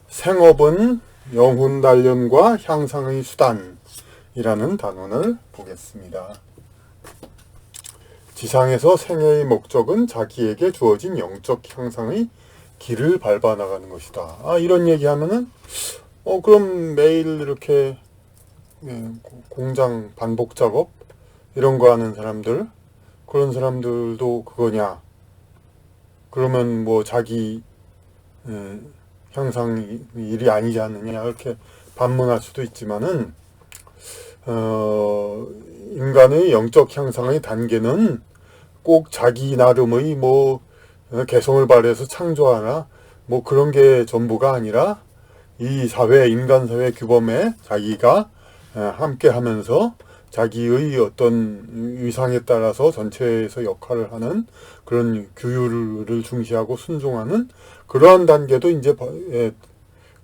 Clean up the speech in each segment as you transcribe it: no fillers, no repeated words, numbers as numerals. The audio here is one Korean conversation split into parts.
생업은 영혼 단련과 향상의 수단이라는 단원을 보겠습니다. 지상에서 생애의 목적은 자기에게 주어진 영적 향상의 길을 밟아 나가는 것이다. 이런 얘기하면은 그럼 매일 이렇게 공장 반복 작업 이런 거 하는 사람들, 그런 사람들도 그거냐? 그러면 뭐 자기 향상 일이 아니지 않느냐 이렇게 반문할 수도 있지만은 인간의 영적 향상의 단계는 꼭 자기 나름의 뭐 개성을 발휘해서 창조하나 뭐 그런 게 전부가 아니라 이 사회, 인간 사회 규범에 자기가 함께 하면서 자기의 어떤 위상에 따라서 전체에서 역할을 하는 그런 규율을 중시하고 순종하는 그러한 단계도 이제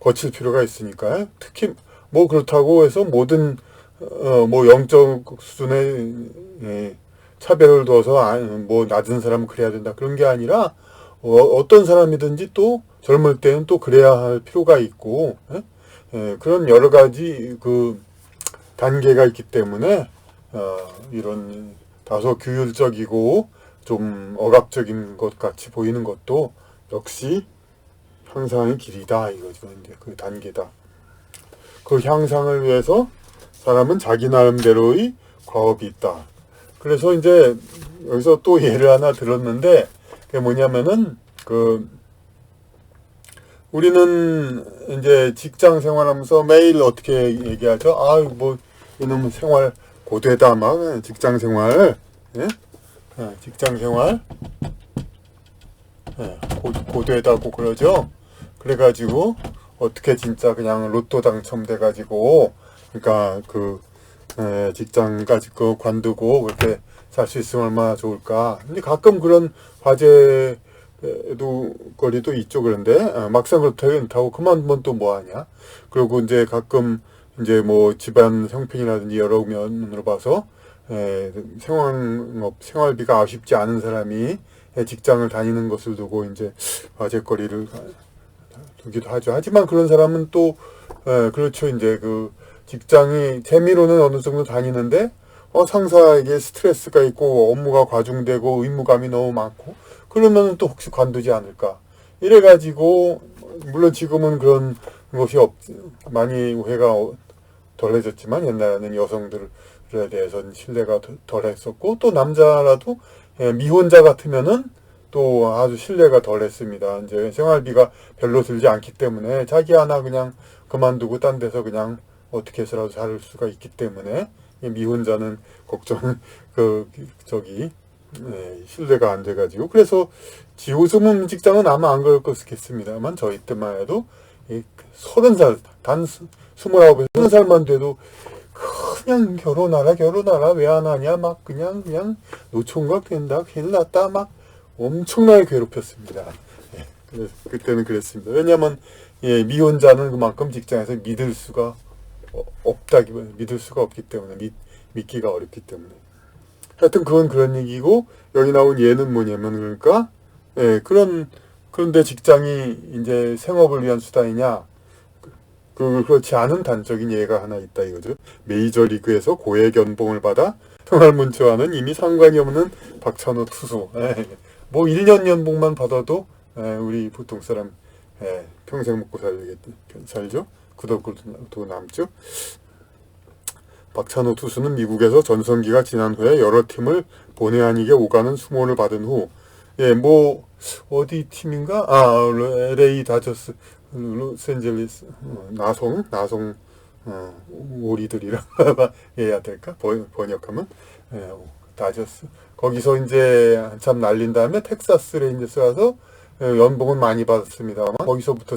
거칠 필요가 있으니까요. 특히 뭐 그렇다고 해서 모든 뭐 영적 수준의 차별을 두어서 뭐 낮은 사람은 그래야 된다 그런 게 아니라 어떤 사람이든지 또 젊을 때는 또 그래야 할 필요가 있고 그런 여러 가지 그 단계가 있기 때문에 이런 다소 규율적이고 좀 억압적인 것 같이 보이는 것도 역시 향상의 길이다 이거죠. 이제 그 단계다. 그 향상을 위해서 사람은 자기 나름대로의 과업이 있다. 그래서 이제 여기서 또 예를 하나 들었는데 그게 뭐냐면은 우리는 이제 직장 생활하면서 매일 어떻게 얘기하죠? 뭐 이놈 생활 고되다 막 직장 생활, 예? 직장 생활 고되다고 그러죠. 그래가지고 어떻게 진짜 그냥 로또 당첨돼가지고 그러니까 직장까지 관두고 그렇게 살 수 있으면 얼마나 좋을까. 근데 가끔 그런 화제도 거리도 있죠. 그런데 막상 그렇다고 그만두면 또 뭐하냐. 그리고 이제 가끔 이제 뭐 집안 형편이라든지 여러 면으로 봐서 생활비가 아쉽지 않은 사람이 직장을 다니는 것을 두고 이제 화제거리를 두기도 하죠. 하지만 그런 사람은 또 그렇죠. 이제 그 직장이 재미로는 어느 정도 다니는데 상사에게 스트레스가 있고 업무가 과중되고 의무감이 너무 많고 그러면 또 혹시 관두지 않을까. 이래가지고 물론 지금은 그런 것이 많이 회가 덜해졌지만 옛날에는 여성들에 대해서는 신뢰가 덜했었고 또 남자라도 미혼자 같으면은 또 아주 신뢰가 덜했습니다. 이제 생활비가 별로 들지 않기 때문에 자기 하나 그냥 그만두고 딴 데서 그냥 어떻게 해서라도 살 수가 있기 때문에 미혼자는 걱정 신뢰가 안 돼가지고 그래서 지우스문 직장은 아마 안 그럴 것같습니다만 저희 때만 해도 30살 단 29에서 30살만 돼도 그냥 결혼하라 왜 안 하냐 막 그냥 노총각 된다 큰일 났다 막 엄청나게 괴롭혔습니다. 그래서 그때는 그랬습니다. 왜냐하면 미혼자는 그만큼 직장에서 믿을 수가 없기 때문에 믿기가 어렵기 때문에 하여튼 그건 그런 얘기고 여기 나온 예는 뭐냐면 그러니까 그런데 직장이 이제 생업을 위한 수단이냐 그렇지 않은 단적인 예가 하나 있다 이거죠. 메이저리그에서 고액 연봉을 받아 생활문초와는 이미 상관이 없는 박찬호 투수. 뭐 1년 연봉만 받아도 우리 보통 사람 평생 먹고 살죠. 구덕도 남죠. 박찬호 투수는 미국에서 전성기가 지난 후에 여러 팀을 본의 아니게 오가는 수모를 받은 후 뭐 어디 팀인가? LA 다저스 로스앤젤레스 나성 오리들이라 해야 될까? 번역하면 다저스 거기서 이제 한참 날린 다음에 텍사스 레인저스 가서 연봉은 많이 받았습니다만 거기서부터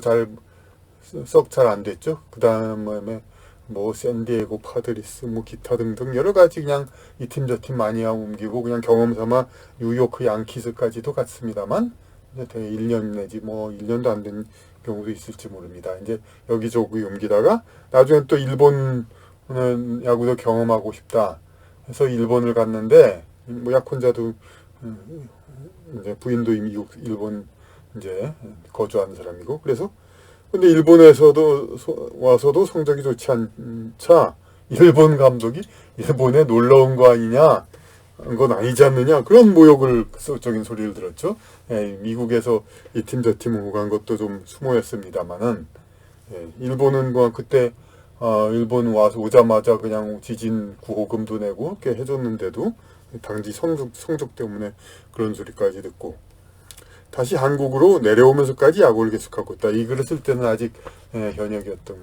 썩 잘 안 됐죠. 그 다음에 뭐 샌디에고 파드리스 뭐 기타 등등 여러 가지 그냥 이 팀 저 팀 많이 옮기고 그냥 경험 삼아 뉴요크 양키스까지도 갔습니다만 이제 1년 내지 뭐 1년도 안 된 경우도 있을지 모릅니다. 이제 여기저기 옮기다가 나중에 또 일본 야구도 경험하고 싶다 해서 일본을 갔는데 뭐 약혼자도 이제 부인도 일본 이제 거주하는 사람이고 그래서 근데 일본에서도 와서도 성적이 좋지 않자 일본 감독이 일본에 놀러 온 거 아니냐, 건 아니지 않느냐, 그런 모욕적인 소리를 들었죠. 예, 미국에서 이 팀 저 팀 오간 것도 좀 수모였습니다만은, 예, 일본은 뭐 그때 일본 와서 오자마자 그냥 지진 구호금도 내고 이렇게 해줬는데도 당시 성적 때문에 그런 소리까지 듣고 다시 한국으로 내려오면서까지 야구를 계속하고 있다. 이 글을 쓸 때는 아직 현역이었던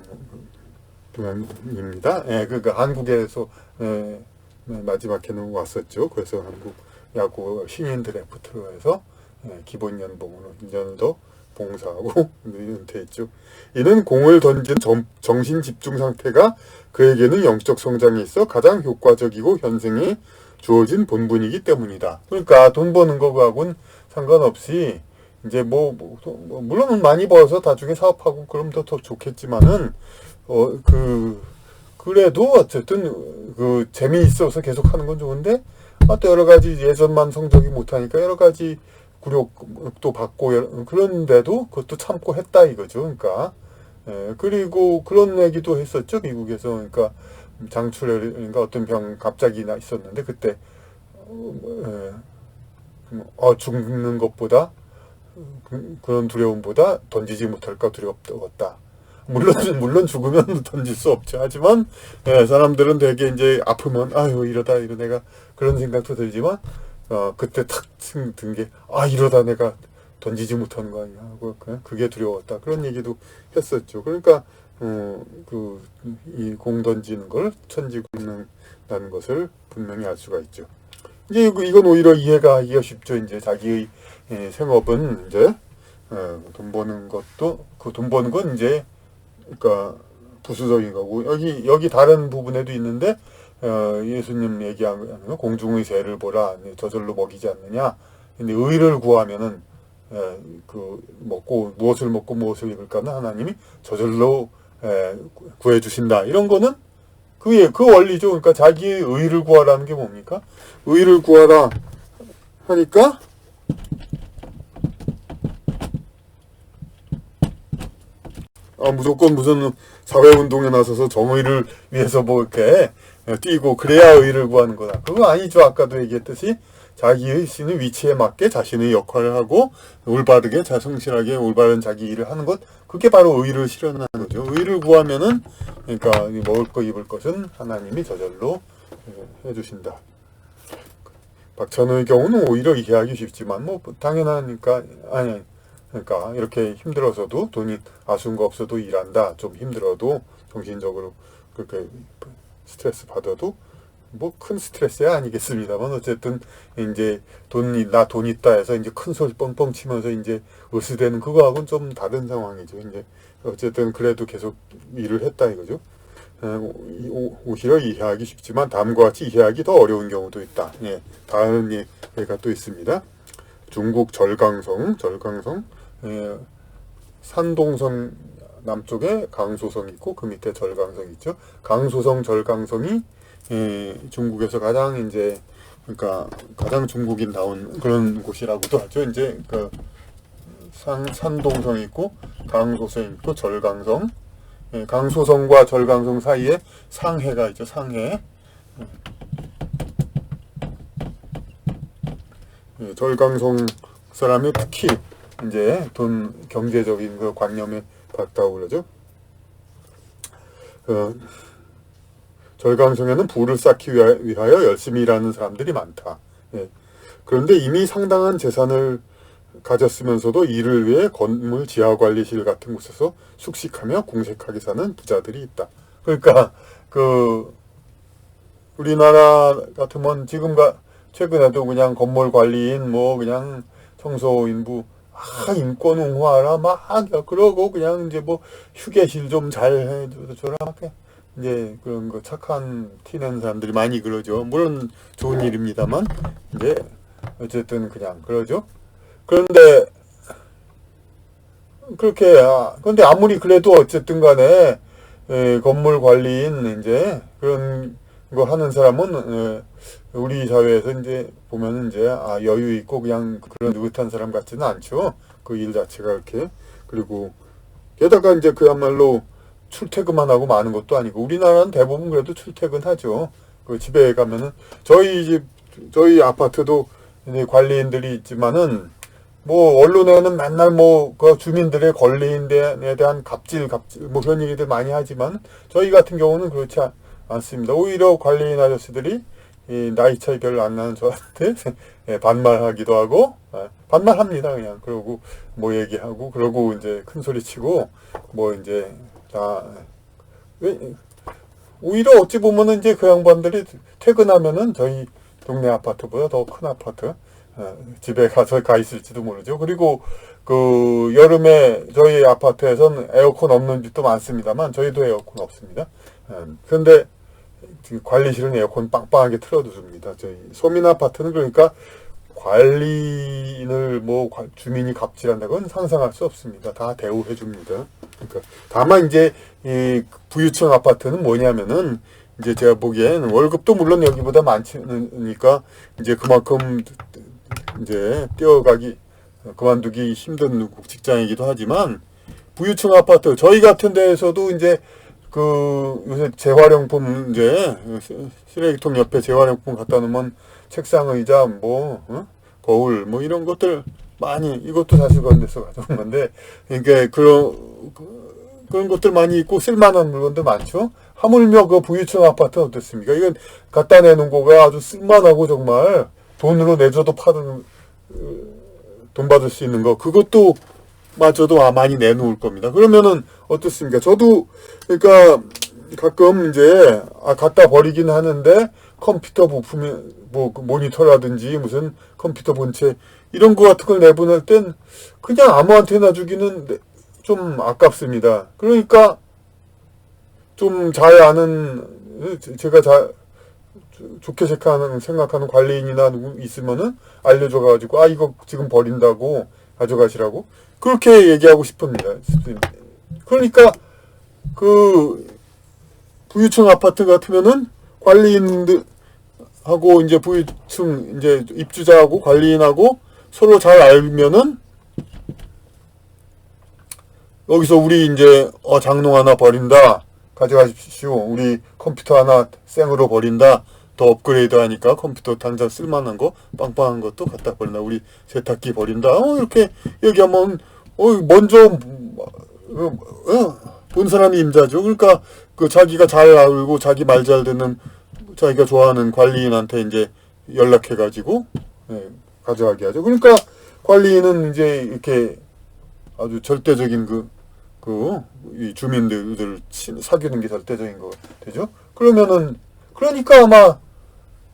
동안입니다. 그러니까 한국에서 마지막에는 왔었죠. 그래서 한국 야구 신인 드래프트로 해서 기본 연봉으로 2년 더 봉사하고 은퇴했죠. 이는 공을 던진 정신 집중 상태가 그에게는 영적 성장에 있어 가장 효과적이고 현생에 주어진 본분이기 때문이다. 그러니까 돈 버는 거하고는 상관없이 이제 물론 많이 벌어서 나중에 사업하고 그럼 더 좋겠지만은 그래도 어쨌든 재미있어서 계속 하는 건 좋은데 또 여러 가지 예전만 성적이 못하니까 여러 가지 굴욕도 받고 그런데도 그것도 참고 했다 이거죠. 그러니까 그리고 그런 얘기도 했었죠. 미국에서. 그러니까 장출혈인가 어떤 병 갑자기 있었는데 그때 죽는 것보다 그런 두려움보다 던지지 못할까 두렵다. 물론 죽으면 던질 수 없죠. 하지만 사람들은 되게 이제 아프면 아유 이러다 내가 그런 생각도 들지만 그때 탁 든 게 이러다 내가 던지지 못하는 거 아니야 하고 그게 두려웠다. 그런 얘기도 했었죠. 그러니까 이 공 던지는 걸 천지고 있는다는 것을 분명히 알 수가 있죠. 이제 이건 오히려 이해가 쉽죠. 이제 자기의 생업은 이제 돈 버는 것도 돈 버는 건 이제 그러니까 부수적인 거고 여기 다른 부분에도 있는데 예수님 얘기하는 공중의 새를 보라 저절로 먹이지 않느냐. 근데 의를 구하면은 무엇을 먹고 무엇을 입을까는 하나님이 저절로 구해 주신다. 이런 거는 그 원리죠. 그러니까 자기의 의를 구하라는 게 뭡니까? 의를 구하라 하니까 무조건 무슨 사회운동에 나서서 정의를 위해서 이렇게 뛰고 그래야 의를 구하는 거다. 그거 아니죠. 아까도 얘기했듯이 자기의 있는 위치에 맞게 자신의 역할을 하고 올바르게 성실하게 올바른 자기 일을 하는 것, 그게 바로 의를 실현하는 거죠. 의를 구하면은 그러니까 먹을 거 입을 것은 하나님이 저절로 해주신다. 박찬호의 경우는 오히려 이해하기 쉽지만 당연하니까 그러니까 이렇게 힘들어서도 돈이 아쉬운 거 없어도 일한다. 좀 힘들어도 정신적으로 그렇게 스트레스 받아도 큰 스트레스야 아니겠습니다만 어쨌든 이제 돈 있다 해서 이제 큰 소리 뻥뻥 치면서 이제 으스대는 그거하고는 좀 다른 상황이죠. 이제 어쨌든 그래도 계속 일을 했다 이거죠. 오히려 이해하기 쉽지만 다음과 같이 이해하기 더 어려운 경우도 있다. 다른 예가 또 있습니다. 중국 절강성 산동성 남쪽에 강소성 있고 그 밑에 절강성 있죠. 강소성 절강성이 중국에서 가장 그러니까 가장 중국인다운 그런 곳이라고도 하죠. 이제 산동성 있고 강소성 있고 절강성. 강소성과 절강성 사이에 상해가 있죠. 상해. 절강성 사람이 특히 이제 경제적인 그 관념에 받다고 그러죠. 절강성에는 부를 쌓기 위하여 열심히 일하는 사람들이 많다. 그런데 이미 상당한 재산을 가졌으면서도 이를 위해 건물 지하관리실 같은 곳에서 숙식하며 궁색하게 사는 부자들이 있다. 그러니까 우리나라 같으면 최근에도 그냥 건물 관리인 그냥 청소인부 인권 옹호하라 그러고 그냥 이제 휴게실 좀 잘 해줘라 이제 그런 거 착한 티 내는 사람들이 많이 그러죠. 물론 좋은 일입니다만 이제 어쨌든 그냥 그러죠. 그런데 그런데 아무리 그래도 어쨌든 간에 건물 관리인 그런 거 하는 사람은 우리 사회에서 보면은 여유 있고 그냥 그런 느긋한 사람 같지는 않죠. 그 일 자체가 그렇게. 그리고 게다가 이제 그야말로 출퇴근만 하고 마는 것도 아니고, 우리나라는 대부분 그래도 출퇴근하죠. 그 집에 가면은 저희 아파트도 이제 관리인들이 있지만은, 뭐 언론에는 맨날 뭐 그 주민들의 권리인에 대한 갑질 뭐 그런 얘기들 많이 하지만, 저희 같은 경우는 그렇지 않습니다. 오히려 관리인 아저씨들이 이 나이 차이 별로 안 나는 저한테 예, 반말하기도 하고, 반말합니다 그냥. 그러고 뭐 얘기하고, 그러고 이제 큰 소리 치고 뭐 이제 다 오히려 어찌 보면은 이제 그 양반들이 퇴근하면은 저희 동네 아파트보다 더 큰 아파트 집에 가 있을지도 모르죠. 그리고 그 여름에 저희 아파트에선 에어컨 없는 집도 많습니다만, 저희도 에어컨 없습니다. 그런데 관리실은 에어컨 빵빵하게 틀어두습니다. 저희 소민 아파트는 그러니까 관리인을 뭐 주민이 갑질한다고는 상상할 수 없습니다. 다 대우해 줍니다. 그러니까 다만 이제 이 부유층 아파트는 뭐냐면은, 이제 제가 보기엔 월급도 물론 여기보다 많으니까 이제 그만큼 이제 그만두기 힘든 직장이기도 하지만, 부유층 아파트 저희 같은 데에서도 이제 그 요새 재활용품, 이제 쓰레기통 옆에 재활용품 갖다 놓으면 책상, 의자, 뭐 거울 뭐 이런 것들 많이, 이것도 사실 그런 데서 가져온 건데, 그러니까 그런 것들 많이 있고 쓸만한 물건도 많죠. 하물며 그 부유층 아파트는 어떻습니까? 이건 갖다 내놓은 거가 아주 쓸만하고 정말 돈으로 내줘도 돈 받을 수 있는 거, 그것도 마저도 많이 내놓을 겁니다. 그러면은 어떻습니까? 저도 그러니까 가끔 이제 갖다 버리긴 하는데, 컴퓨터 부품이 뭐 모니터라든지 무슨 컴퓨터 본체 이런 거 같은 걸 내보낼 땐 그냥 아무한테나 주기는 좀 아깝습니다. 그러니까 좀 잘 아는, 제가 좋게 생각하는 관리인이나 누구 있으면은 알려줘가지고, 이거 지금 버린다고 가져가시라고 그렇게 얘기하고 싶습니다. 그러니까 그 부유층 아파트 같으면은 관리인들하고 이제 부유층 이제 입주자하고 관리인하고 서로 잘 알면은, 여기서 우리 이제 장롱 하나 버린다, 가져가십시오. 우리 컴퓨터 하나 생으로 버린다, 더 업그레이드 하니까 컴퓨터 당장 쓸만한 거 빵빵한 것도 갖다 버린다, 우리 세탁기 버린다, 이렇게 얘기하면 먼저 본 사람이 임자죠. 그러니까 그 자기가 잘 알고 자기 말 잘 듣는 자기가 좋아하는 관리인한테 이제 연락해가지고 가져가게 하죠. 그러니까 관리인은 이제 이렇게 아주 절대적인 이 주민들을 사귀는 게 절대적인 거 되죠. 그러니까 아마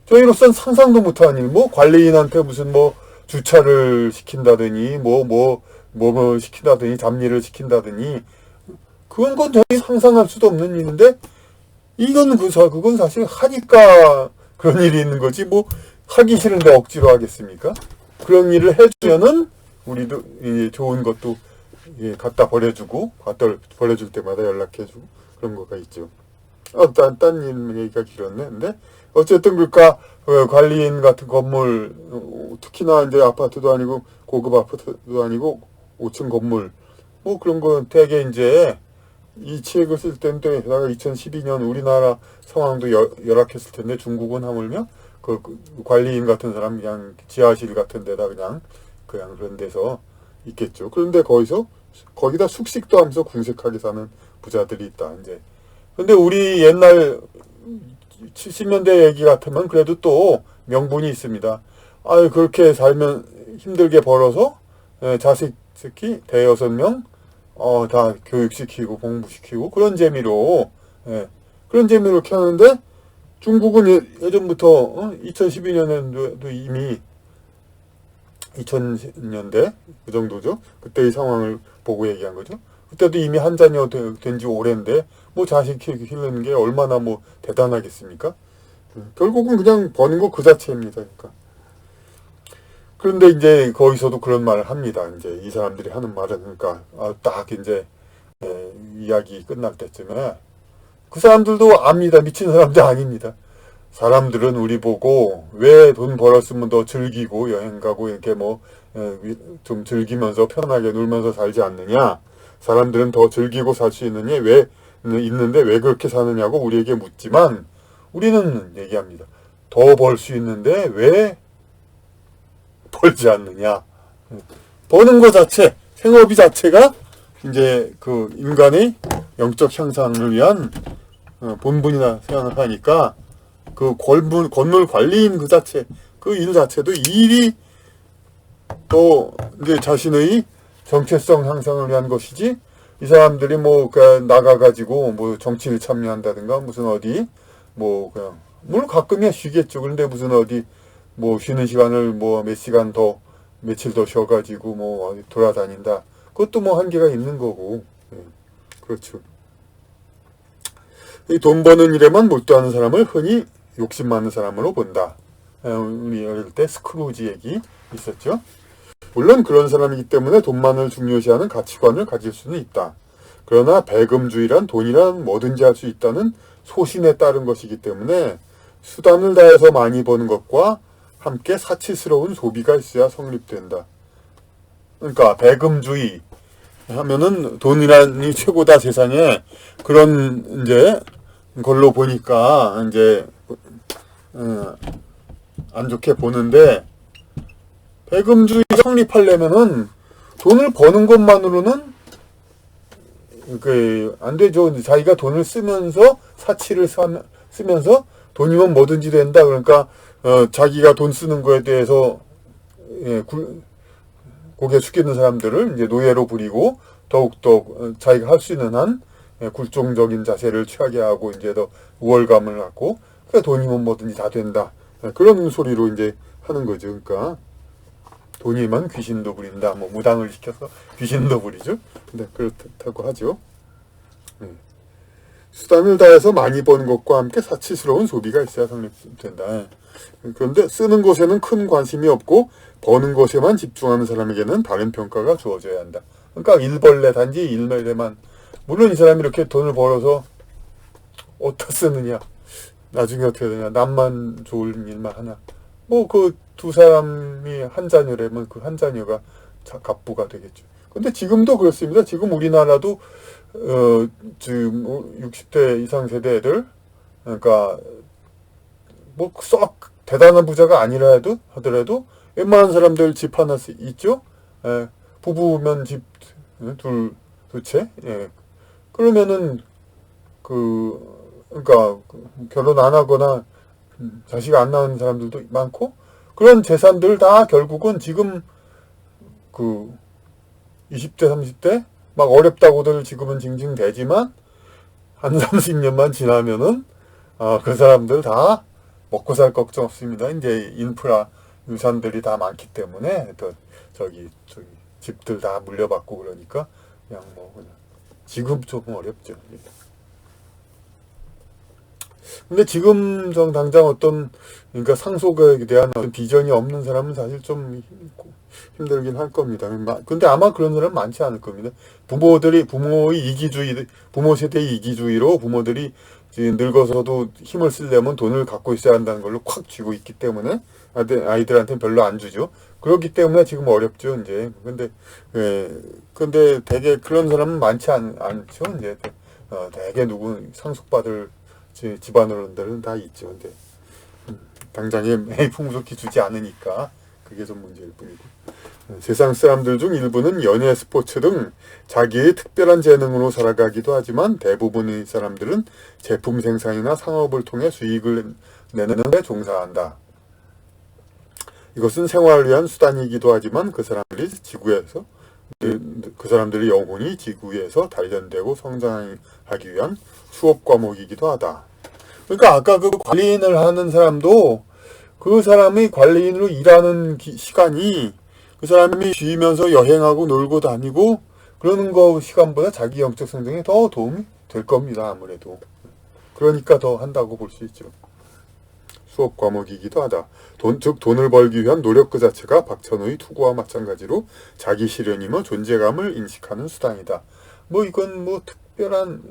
저희로선 상상도 못한 일, 뭐 관리인한테 무슨 뭐 주차를 시킨다더니 뭐 시킨다더니 잡일을 시킨다더니, 그건 저희 상상할 수도 없는 일인데, 그건 사실 하니까 그런 일이 있는 거지, 뭐 하기 싫은데 억지로 하겠습니까? 그런 일을 해주면은 우리도 좋은 것도 갖다 버려줄 때마다 연락해주고 그런 거가 있죠. 딴 일 얘기가 길었네. 근데 어쨌든 그러니까 관리인 같은 건물, 특히나 이제 아파트도 아니고 고급 아파트도 아니고 5층 건물 뭐 그런 거 되게 이제 이 책을 쓸 때인데, 내가 2012년 우리나라 상황도 열악했을 텐데, 중국은 하물며 그 관리인 같은 사람 그냥 지하실 같은 데다 그냥 그런 데서 있겠죠. 그런데 거기다 숙식도 하면서 궁색하게 사는 부자들이 있다 이제. 근데 우리 옛날 70년대 얘기 같으면 그래도 또 명분이 있습니다. 그렇게 살면 힘들게 벌어서 자식 특히 대여섯 명 다 교육시키고 공부시키고 그런 재미로 이렇게 하는데, 중국은 예전부터 2012년에도 이미 2000년대 그 정도죠. 그때의 상황을 보고 얘기한 거죠. 그때도 이미 한 자녀 된 지 오랜데 뭐 자식 키우는 게 얼마나 뭐 대단하겠습니까? 결국은 그냥 버는 거 그 자체입니다. 그러니까. 그런데 이제 거기서도 그런 말을 합니다. 이제 이 사람들이 하는 말은, 그러니까 딱 이제 이야기 끝날 때쯤에 그 사람들도 압니다. 미친 사람들 아닙니다. 사람들은 우리 보고 왜 돈 벌었으면 더 즐기고 여행 가고 이렇게 뭐 좀 즐기면서 편하게 놀면서 살지 않느냐. 사람들은 더 즐기고 살 수 있는데 왜 그렇게 사느냐고 우리에게 묻지만 우리는 얘기합니다. 더 벌 수 있는데 왜 벌지 않느냐. 버는 것 자체, 생업이 자체가 이제 그 인간의 영적 향상을 위한 본분이라 생각하니까 그 건물 관리인 그 자체, 그 일 자체도 일이 또 이제 자신의 정체성 향상을 위한 것이지, 이 사람들이 뭐 나가가지고 뭐 정치를 참여한다든가 무슨 어디 뭐 그냥 물론 가끔이야 쉬겠죠. 그런데 무슨 어디 뭐 쉬는 시간을 뭐 몇 시간 더 며칠 더 쉬어가지고 뭐 어디 돌아다닌다. 그것도 뭐 한계가 있는 거고. 그렇죠. 이 돈 버는 일에만 몰두하는 사람을 흔히 욕심 많은 사람으로 본다. 우리 어릴 때 스크루지 얘기 있었죠. 물론 그런 사람이기 때문에 돈만을 중요시하는 가치관을 가질 수는 있다. 그러나 배금주의란 돈이란 뭐든지 할 수 있다는 소신에 따른 것이기 때문에 수단을 다해서 많이 버는 것과 함께 사치스러운 소비가 있어야 성립된다. 그러니까 배금주의 하면은 돈이란이 최고다 세상에, 그런 이제 걸로 보니까 이제 안 좋게 보는데, 배금주의 성립하려면은 돈을 버는 것만으로는 안 되죠. 자기가 돈을 쓰면서 사치를 쓰면서 돈이면 뭐든지 된다. 그러니까 자기가 돈 쓰는 거에 대해서 고개 숙이는 사람들을 이제 노예로 부리고 더욱더 자기가 할 수 있는 한 굴종적인 자세를 취하게 하고 이제 더 우월감을 갖고, 그러니까 돈이면 뭐든지 다 된다. 그런 소리로 이제 하는 거죠. 그러니까 돈이면 귀신도 부린다. 뭐 무당을 시켜서 귀신도 부리죠. 근데 그렇다고 하죠. 수단을 다해서 많이 버는 것과 함께 사치스러운 소비가 있어야 성립된다. 그런데 쓰는 것에는 큰 관심이 없고 버는 것에만 집중하는 사람에게는 다른 평가가 주어져야 한다. 그러니까 일벌레, 단지 일벌레만. 물론 이 사람이 이렇게 돈을 벌어서 어디다 쓰느냐, 나중에 어떻게 되냐, 남만 좋은 일만 하냐. 뭐 그 두 사람이 한 자녀라면 그 한 자녀가 갑부가 되겠죠. 근데 지금도 그렇습니다. 지금 우리나라도 지금 60대 이상 세대 애들, 그러니까 뭐 썩 대단한 부자가 아니라 하더라도 웬만한 사람들 집 하나 있죠. 부부면 집 두 채. 그러면은 그러니까 결혼 안 하거나 자식 안 낳은 사람들도 많고, 그런 재산들 다 결국은 지금 20대 30대 막 어렵다고들 지금은 징징대지만 한 30년만 지나면은 그 사람들 다 먹고 살 걱정 없습니다. 이제 인프라 유산들이 다 많기 때문에 또 저기 집들 다 물려받고 그러니까 그냥 지금 조금 어렵죠. 근데 지금 당장 어떤, 그러니까 상속에 대한 어떤 비전이 없는 사람은 사실 좀 힘들긴 할 겁니다. 근데 아마 그런 사람은 많지 않을 겁니다. 부모 세대의 이기주의로 부모들이 늙어서도 힘을 쓰려면 돈을 갖고 있어야 한다는 걸로 콱 쥐고 있기 때문에 아이들한테는 별로 안 주죠. 그렇기 때문에 지금 어렵죠, 이제. 근데 되게 그런 사람은 많지 않죠, 이제. 되게 상속받을 집안어른들은 다 있죠. 근데 당장에 매일 풍속히 주지 않으니까 그게 좀 문제일 뿐이고, 세상 사람들 중 일부는 연애, 스포츠 등 자기의 특별한 재능으로 살아가기도 하지만 대부분의 사람들은 제품 생산이나 상업을 통해 수익을 내는 데 종사한다. 이것은 생활을 위한 수단이기도 하지만 그 사람들이 영혼이 지구에서 단련되고 성장하기 위한 수업 과목이기도 하다. 그러니까 아까 그 관리인을 하는 사람도 그 사람이 관리인으로 일하는 시간이 그 사람이 쉬면서 여행하고 놀고 다니고 그러는 거 시간보다 자기 영적 성장에 더 도움이 될 겁니다. 아무래도. 그러니까 더 한다고 볼 수 있죠. 수업 과목이기도 하다. 즉 돈을 벌기 위한 노력 그 자체가 박찬호의 투구와 마찬가지로 자기 실현이며 존재감을 인식하는 수단이다. 이건 특별한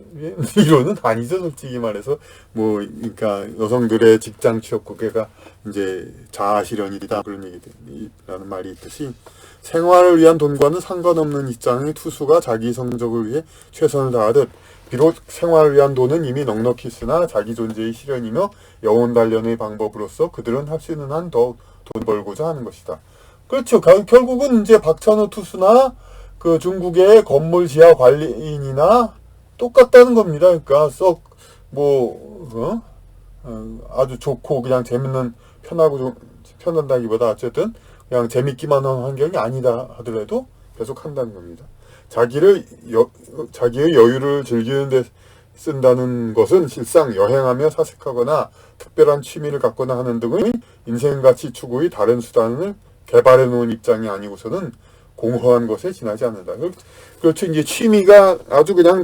이론은 아니죠, 솔직히 말해서. 뭐, 그러니까 여성들의 직장 취업 국외가 이제 자아 실현이다 그런 얘기라는 말이 있듯이 생활을 위한 돈과는 상관없는 입장의 투수가 자기 성적을 위해 최선을 다하듯 비록 생활을 위한 돈은 이미 넉넉히 쓰나 자기 존재의 실현이며 영혼 단련의 방법으로서 그들은 할 수 있는 한 더 돈 벌고자 하는 것이다. 그렇죠. 결국은 이제 박찬호 투수나 그 중국의 건물 지하 관리인이나 똑같다는 겁니다. 그러니까 아주 좋고 그냥 재밌는 편하고 좀 편한다기보다 어쨌든 그냥 재밌기만 한 환경이 아니다 하더라도 계속 한다는 겁니다. 자기의 여유를 즐기는 데 쓴다는 것은 실상 여행하며 사색하거나 특별한 취미를 갖거나 하는 등의 인생가치 추구의 다른 수단을 개발해 놓은 입장이 아니고서는 공허한 것에 지나지 않는다. 그렇죠. 이제 취미가 아주 그냥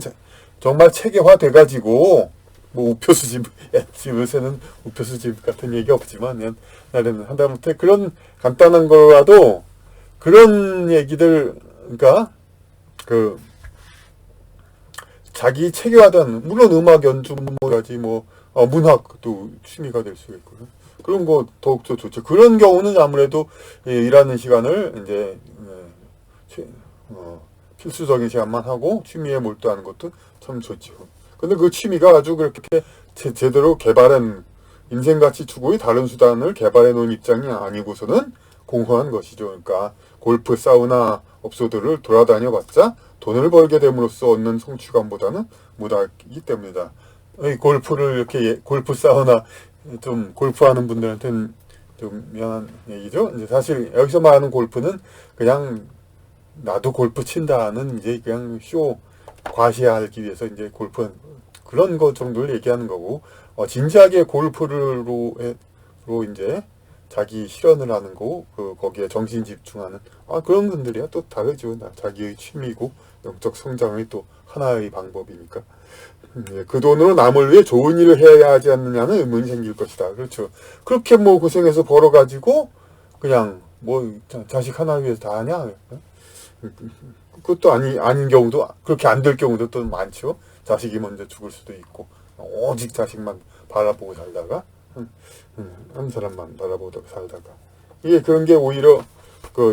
정말 체계화 돼가지고, 뭐, 우표수집, 요새는 우표수집 같은 얘기 없지만, 옛날에는 한다못해 그런 간단한 거라도, 그런 얘기들, 그러니까, 자기 체계화된, 물론 음악 연주, 문학도 취미가 될 수 있고요. 그런 거 더욱더 좋죠. 그런 경우는 아무래도 일하는 시간을 이제, 필수적인 시간만 하고 취미에 몰두하는 것도 참 좋죠. 근데 그 취미가 아주 그렇게 제대로 개발한 인생가치 추구의 다른 수단을 개발해 놓은 입장이 아니고서는 공허한 것이죠. 그러니까 골프, 사우나 업소들을 돌아다녀 봤자 돈을 벌게 됨으로써 얻는 성취감보다는 못하기 때문이다. 골프를 이렇게 골프 사우나 좀 골프하는 분들한테는 좀 미안한 얘기죠. 이제 사실 여기서 말하는 골프는 그냥 나도 골프 친다는 이제 그냥 과시하기 위해서 이제 골프 그런 것 정도를 얘기하는 거고, 진지하게 골프로 이제 자기 실현을 하는 거고, 거기에 정신 집중하는, 그런 분들이야 또 다르죠. 자기의 취미고, 영적 성장의 또 하나의 방법이니까. 그 돈으로 남을 위해 좋은 일을 해야 하지 않느냐는 의문이 생길 것이다. 그렇죠. 그렇게 뭐 고생해서 벌어가지고, 그냥 뭐 자식 하나 위해서 다 하냐? 그것도 아닌 경우도, 그렇게 안 될 경우도 또 많죠. 자식이 먼저 죽을 수도 있고, 오직 자식만 바라보고 살다가, 한 사람만 바라보고 살다가. 이게 그런 게 오히려,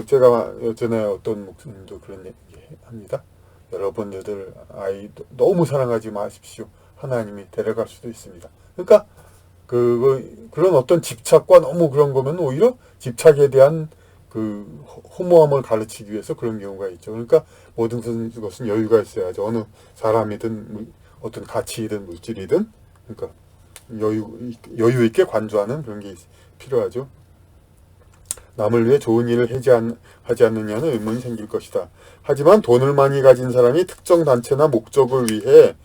제가 예전에 어떤 목사님도 그런 얘기 합니다. 여러분들 아이 너무 사랑하지 마십시오. 하나님이 데려갈 수도 있습니다. 그러니까, 그런 어떤 집착과 너무 그런 거면 오히려 집착에 대한 허무함을 가르치기 위해서 그런 경우가 있죠. 그러니까 모든 것은 여유가 있어야죠. 어느 사람이든 어떤 가치이든 물질이든 그러니까 여유 있게 관조하는 그런 게 필요하죠. 남을 위해 좋은 일을 하지 않느냐는 의문이 생길 것이다. 하지만 돈을 많이 가진 사람이 특정 단체나 목적을 위해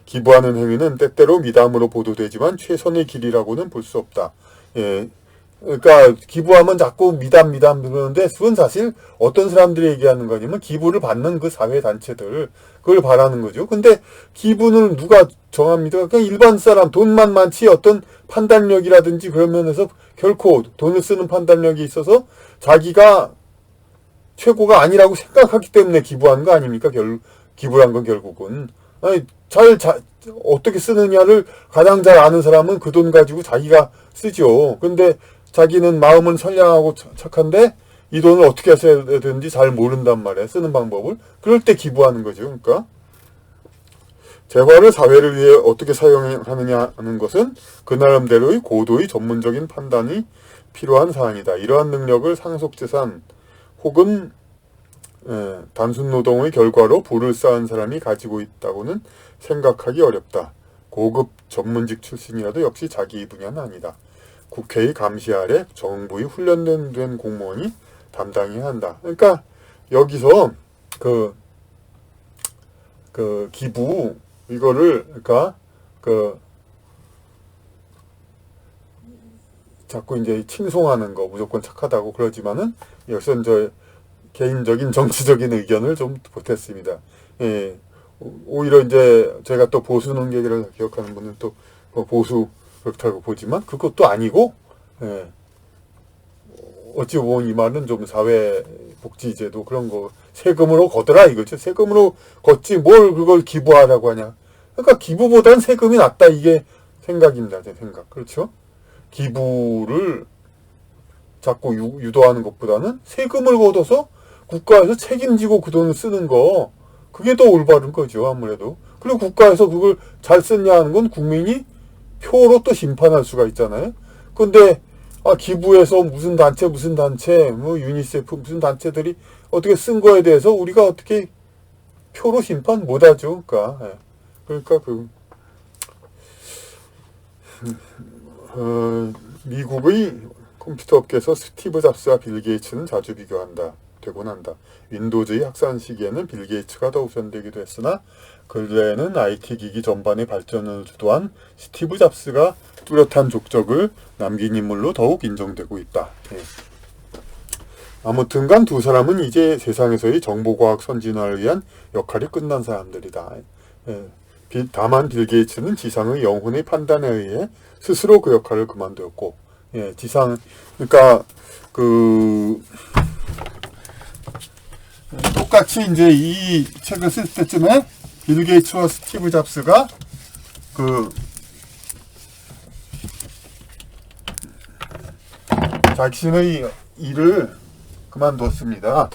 기부하는 행위는 때때로 미담으로 보도되지만 최선의 길이라고는 볼 수 없다. 예. 그러니까 기부하면 자꾸 미담 그러는데 그건 사실 어떤 사람들이 얘기하는 거냐면 기부를 받는 그 사회 단체들 그걸 바라는 거죠. 근데 기부는 누가 정합니까? 그냥 일반 사람 돈만 많지 어떤 판단력이라든지 그런 면에서 결코 돈을 쓰는 판단력이 있어서 자기가 최고가 아니라고 생각하기 때문에 기부하는 거 아닙니까? 기부란 건 결국은 어떻게 쓰느냐를 가장 잘 아는 사람은 그 돈 가지고 자기가 쓰죠. 근데 자기는 마음은 선량하고 착한데 이 돈을 어떻게 써야 되는지 잘 모른단 말이에요. 쓰는 방법을. 그럴 때 기부하는 거죠. 그러니까 재화를 사회를 위해 어떻게 사용하느냐 하는 것은 그 나름대로의 고도의 전문적인 판단이 필요한 사안이다. 이러한 능력을 상속재산 혹은 단순 노동의 결과로 부를 쌓은 사람이 가지고 있다고는 생각하기 어렵다. 고급 전문직 출신이라도 역시 자기 분야는 아니다. 국회의 감시 아래 정부의 훈련된 공무원이 담당해야 한다. 그러니까 여기서 기부 이거를 그러니까 자꾸 이제 칭송하는 거 무조건 착하다고 그러지만은 여기서 저 개인적인 정치적인 의견을 좀 보탰습니다. 예. 오히려 이제 제가 또 보수 논객이라고 기억하는 분은 또 보수 그렇다고 보지만 그것도 아니고 어찌 보면 이 말은 좀 사회복지제도 그런 거 세금으로 거더라 이거죠. 세금으로 걷지 뭘 그걸 기부하라고 하냐. 그러니까 기부보단 세금이 낫다 이게 생각입니다. 제 생각. 그렇죠? 기부를 자꾸 유도하는 것보다는 세금을 걷어서 국가에서 책임지고 그 돈을 쓰는 거 그게 더 올바른 거죠. 아무래도. 그리고 국가에서 그걸 잘 썼냐 하는 건 국민이 표로 또 심판할 수가 있잖아요. 근데 기부해서 무슨 단체 뭐 유니세프 무슨 단체들이 어떻게 쓴 거에 대해서 우리가 어떻게 표로 심판 못하죠. 그러니까 미국의 컴퓨터 업계에서 스티브 잡스와 빌 게이츠는 자주 비교되곤 한다. 윈도우즈의 확산 시기에는 빌 게이츠가 더 우선되기도 했으나 근래에는 IT 기기 전반의 발전을 주도한 스티브 잡스가 뚜렷한 족적을 남긴 인물로 더욱 인정되고 있다. 아무튼간 두 사람은 이제 세상에서의 정보과학 선진화를 위한 역할이 끝난 사람들이다. 다만 빌 게이츠는 지상의 영혼의 판단에 의해 스스로 그 역할을 그만두었고, 그러니까 똑같이 이제 이 책을 쓸 때쯤에 빌 게이츠와 스티브 잡스가 자신의 일을 그만뒀습니다.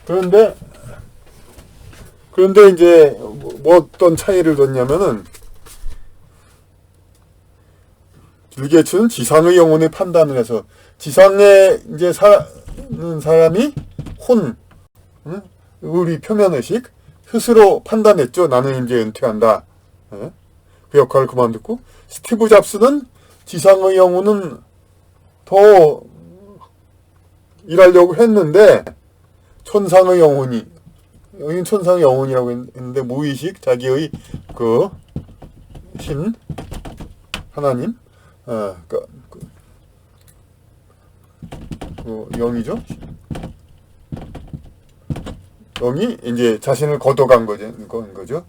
그런데 이제 뭐 어떤 차이를 뒀냐면은 빌 게이츠는 지상의 영혼의 판단을 해서 지상에 이제 사는 사람이 우리 표면의식 스스로 판단했죠. 나는 이제 은퇴한다. 그 역할을 그만두고 스티브 잡스는 지상의 영혼은 더 일하려고 했는데 천상의 영혼이 여기는 천상의 영혼이라고 했는데 무의식 자기의 신 하나님 영이죠. 영이 이제 자신을 걷어간 거죠.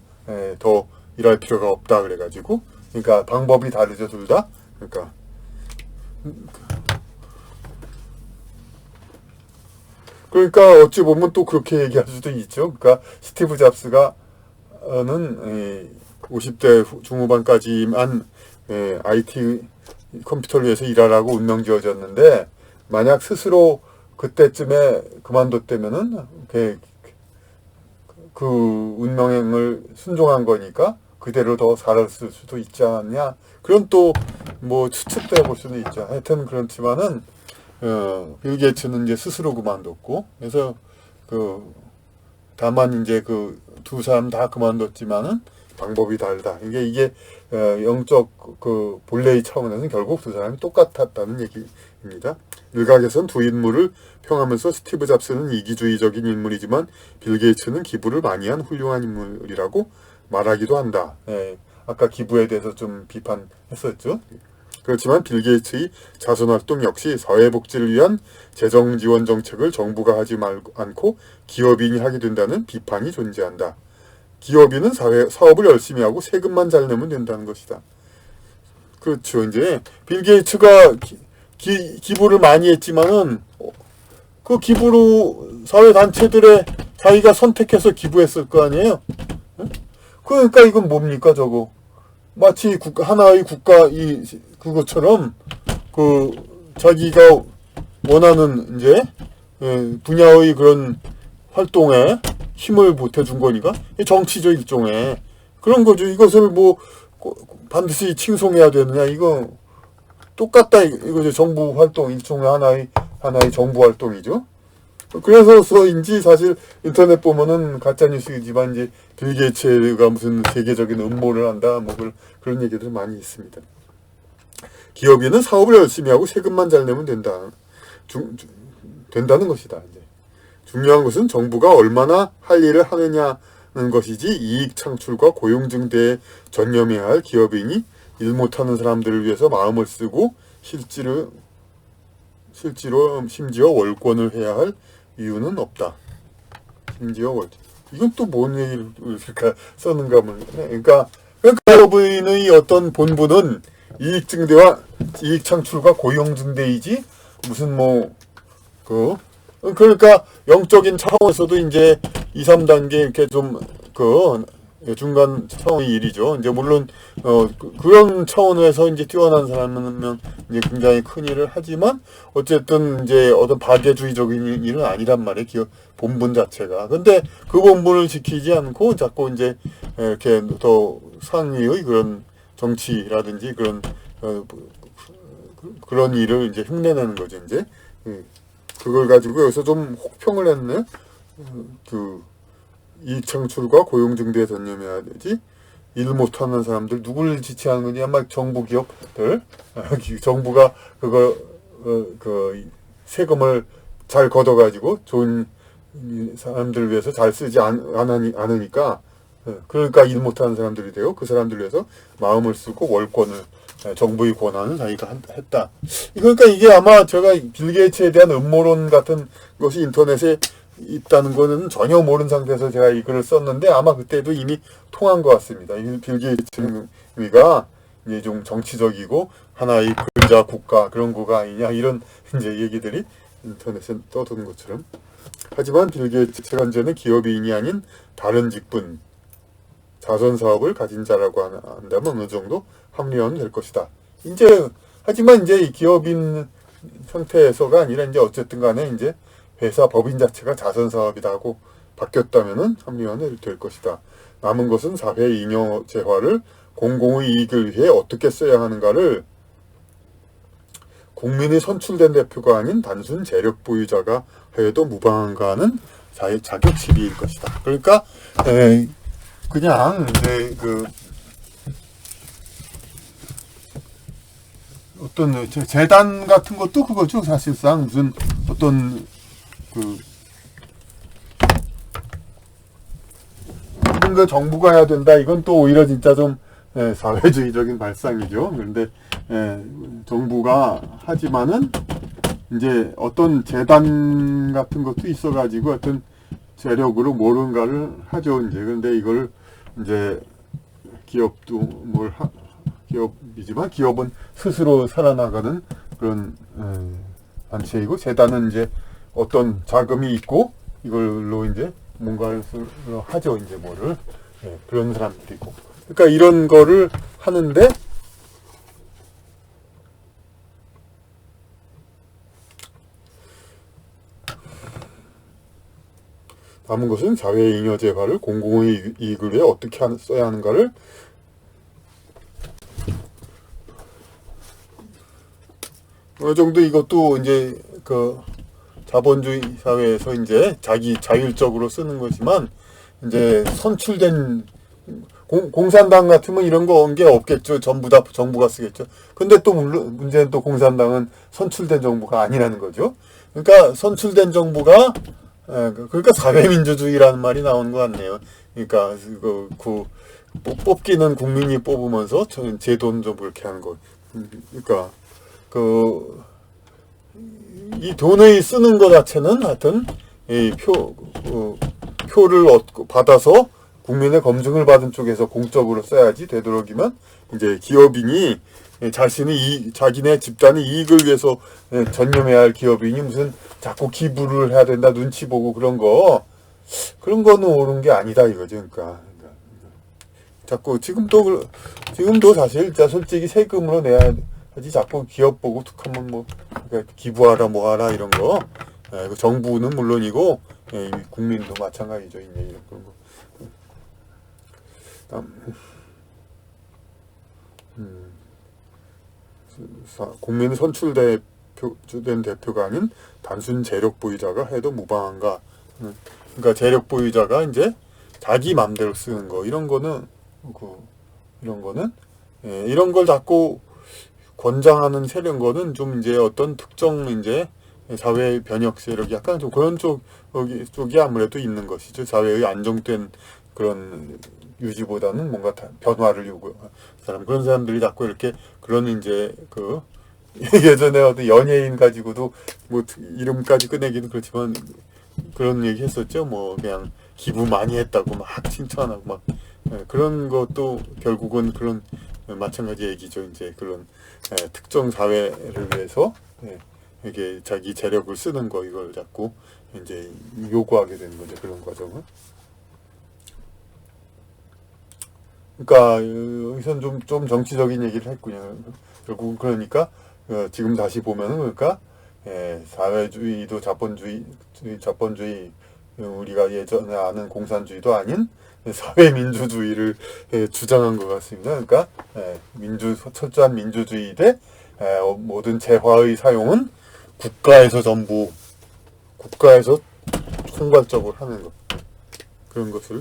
더 일할 필요가 없다 그래가지고 그러니까 방법이 다르죠 둘 다. 그러니까 어찌 보면 또 그렇게 얘기할 수도 있죠. 그러니까 스티브 잡스가는 50대 중후반까지만 IT 컴퓨터를 위해서 일하라고 운명 지어졌는데 만약 스스로 그때쯤에 그만뒀다면은 그 운명을 순종한 거니까 그대로 더 살았을 수도 있지 않냐. 그런 또 뭐 추측도 해볼 수는 있죠. 하여튼 그렇지만은 빌 게이츠는 이제 스스로 그만뒀고 그래서 다만 이제 두 사람 다 그만뒀지만은 방법이 다르다. 이게 영적 본래의 차원에서는 결국 두 사람이 똑같았다는 얘기입니다. 일각에선 두 인물을 평하면서 스티브 잡스는 이기주의적인 인물이지만 빌 게이츠는 기부를 많이 한 훌륭한 인물이라고 말하기도 한다. 아까 기부에 대해서 좀 비판했었죠. 그렇지만 빌 게이츠의 자선활동 역시 사회복지를 위한 재정지원 정책을 정부가 하지 않고 기업인이 하게 된다는 비판이 존재한다. 기업인은 사업을 열심히 하고 세금만 잘 내면 된다는 것이다. 그렇죠. 이제 빌 게이츠가 기부를 많이 했지만은 그 기부로 사회단체들에 자기가 선택해서 기부했을 거 아니에요. 그러니까 이건 뭡니까 저거. 마치 하나의 국가 그것처럼 자기가 원하는 이제 분야의 그런 활동에 힘을 보태준 거니까 정치적 일종의 그런 거죠. 이것을 뭐 반드시 칭송해야 되느냐 이거 똑같다 이거죠. 정부 활동 일종의 하나의 정부 활동이죠. 그래서인지 사실 인터넷 보면은 가짜 뉴스이지만 이제 빌 게이츠가 무슨 세계적인 음모를 한다 뭐 그런 얘기들 많이 있습니다. 기업인은 사업을 열심히 하고 세금만 잘 내면 된다는 것이다. 이제 중요한 것은 정부가 얼마나 할 일을 하느냐는 것이지 이익 창출과 고용 증대에 전념해야 할 기업인이 일 못하는 사람들을 위해서 마음을 쓰고 실제로 심지어 월권을 해야 할 이유는 없다. 심지어 이건 또 뭔 얘기를 썼는가 모르겠네. 그러니까 기업인의 어떤 본분은 이익 증대와 이익 창출과 고용 증대이지 무슨 그러니까 영적인 차원에서도 이제 2, 3단계 이렇게 좀 중간 차원의 일이죠. 이제 물론 그런 차원에서 이제 뛰어난 사람은 이제 굉장히 큰 일을 하지만 어쨌든 이제 어떤 파괴주의적인 일은 아니란 말이에요. 기업 본분 자체가. 근데 그 본분을 지키지 않고 자꾸 이제 이렇게 더 상위의 그런 정치라든지 그런 일을 이제 흉내내는 거죠. 이제 그걸 가지고 여기서 좀 혹평을 했네. 이익 창출과 고용 증대에 전념해야 되지. 일 못하는 사람들 누구를 지칭하는 거냐? 아마 정부 기업들, 정부가 세금을 잘 걷어가지고 좋은 사람들 위해서 잘 쓰지 않으니까, 그러니까 일 못하는 사람들이 되고 그 사람들 위해서 마음을 쓰고 월권을 정부의 권한을 자기가 했다. 그러니까 이게 아마 제가 빌 게이츠에 대한 음모론 같은 것이 인터넷에 있다는 거는 전혀 모르는 상태에서 제가 이 글을 썼는데 아마 그때도 이미 통한 것 같습니다. 빌 게이츠가 이제 좀 정치적이고 하나의 근자 국가 그런 거가 아니냐 이런 이제 얘기들이 인터넷에 떠도는 것처럼. 하지만 빌 게이츠가 현재는 기업인이 아닌 다른 직분, 자선 사업을 가진 자라고 한다면 어느 정도 합리화는 될 것이다. 하지만 이제 기업인 상태에서가 아니라 이제 어쨌든 간에 이제 회사 법인 자체가 자선 사업이다 하고 바뀌었다면은 합리화는 될 것이다. 남은 것은 사회 잉여 재화를 공공의 이익을 위해 어떻게 써야 하는가를 국민이 선출된 대표가 아닌 단순 재력 보유자가 해도 무방한가 하는 자격시비일 것이다. 그러니까 그냥 이제 어떤 재단 같은 것도 그거죠. 사실상 무슨 어떤 모든 걸 정부가 해야 된다. 이건 또 오히려 진짜 좀 사회주의적인 발상이죠. 그런데 정부가 하지만은 이제 어떤 재단 같은 것도 있어가지고 어떤 재력으로 뭔가를 하죠. 이제 그런데 이걸 이제 기업도 기업이지만 기업은 스스로 살아나가는 그런 단체이고 재단은 이제 어떤 자금이 있고 이걸로 이제 뭔가를 하죠. 이제 뭐를 그런 사람들이고. 그러니까 이런 거를 하는데 남은 것은 사회의 잉여 재화를 공공의 이익을 위해 어떻게 써야 하는가를 어느 정도 이것도 이제 자본주의 사회에서 이제 자율적으로 쓰는 거지만 이제 선출된 공산당 같으면 이런 거 온 게 없겠죠. 전부 다 정부가 쓰겠죠. 근데 또 물론 문제는 또 공산당은 선출된 정부가 아니라는 거죠. 그러니까 선출된 정부가 그러니까 사회민주주의라는 말이 나오는 것 같네요. 그러니까 뽑기는 국민이 뽑으면서 제 돈 좀 그렇게 하는 거. 그러니까 이 돈을 쓰는 것 자체는 하여튼 이 표를 받아서 국민의 검증을 받은 쪽에서 공적으로 써야지 되도록이면 이제 기업인이 자기네 집단의 이익을 위해서 전념해야 할 기업인이 무슨 자꾸 기부를 해야 된다 눈치 보고 그런 거는 옳은 게 아니다 이거죠. 그러니까 자꾸 지금도 사실 솔직히 세금으로 내야 하지 자꾸 기업 보고 툭하면 뭐 그러니까 기부하라 뭐하라 이런 거 정부는 물론이고 국민도 마찬가지죠. 이제 이런 거. 국민 선출된 대표가 아닌 단순 재력 보유자가 해도 무방한가. 그러니까 재력 보유자가 이제 자기 맘대로 쓰는 거 이런 거는 이런 걸 자꾸 권장하는 세력은 좀 이제 어떤 특정 이제 사회 변혁 세력이 약간 좀 그런 쪽이 아무래도 있는 것이죠. 사회의 안정된 그런 유지보다는 뭔가 변화를 요구하는 사람 그런 사람들이 자꾸 이렇게 그런 이제 예전에 어떤 연예인 가지고도 뭐 이름까지 꺼내기는 그렇지만 그런 얘기 했었죠. 뭐 그냥 기부 많이 했다고 막 칭찬하고 막 그런 것도 결국은 그런 마찬가지 얘기죠. 이제 그런 특정 사회를 위해서 이게 자기 재력을 쓰는 거 이걸 자꾸 이제 요구하게 되는 거죠. 그런 과정은. 그러니까 여기선 좀 정치적인 얘기를 했군요. 결국 그러니까 지금 다시 보면은 그러니까 사회주의도 자본주의 우리가 예전에 아는 공산주의도 아닌 사회민주주의를 주장한 것 같습니다. 그러니까 철저한 민주주의 대 모든 재화의 사용은 국가에서 전부 국가에서 총괄적으로 하는 것 그런 것을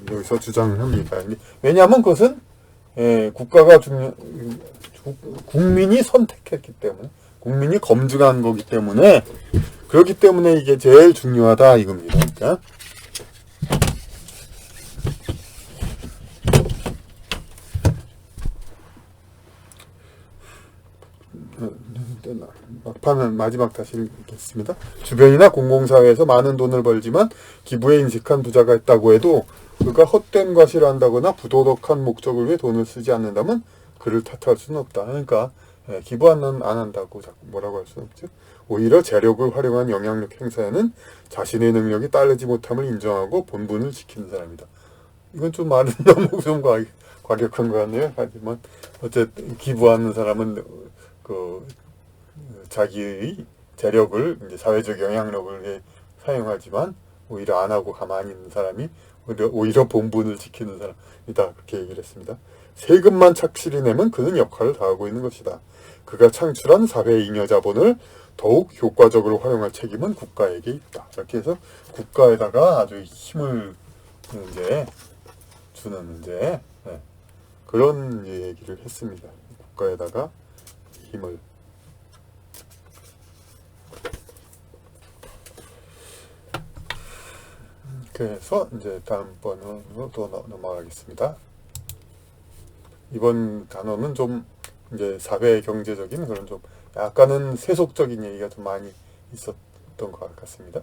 여기서 주장을 합니다. 왜냐하면 그것은 국가가 국민이 선택했기 때문에 국민이 검증한 거기 때문에 그렇기 때문에 이게 제일 중요하다 이겁니다. 그러니까 막판은 마지막 다시 읽겠습니다. 주변이나 공공사회에서 많은 돈을 벌지만 기부에 인식한 부자가 있다고 해도 그가 헛된 과시를 한다거나 부도덕한 목적을 위해 돈을 쓰지 않는다면 그를 탓할 수는 없다. 그러니까 기부 안 한다고 자꾸 뭐라고 할 수는 없죠. 오히려 재력을 활용한 영향력 행사에는 자신의 능력이 따르지 못함을 인정하고 본분을 지키는 사람이다. 이건 좀 말은 너무 좀 과격한 것 같네요. 하지만 어쨌든 기부하는 사람은 자기의 재력을 이제 사회적 영향력을 사용하지만 오히려 안 하고 가만히 있는 사람이 오히려 본분을 지키는 사람이다. 그렇게 얘기를 했습니다. 세금만 착실히 내면 그는 역할을 다하고 있는 것이다. 그가 창출한 사회 잉여 자본을 더욱 효과적으로 활용할 책임은 국가에게 있다. 이렇게 해서 국가에다가 아주 힘을 이제 주는 이제 그런 얘기를 했습니다. 국가에다가 힘을. 그래서 이제 다음번으로 또 넘어가겠습니다. 이번 단어는 좀 이제 사회 경제적인 그런 좀 약간은 세속적인 얘기가 좀 많이 있었던 것 같습니다.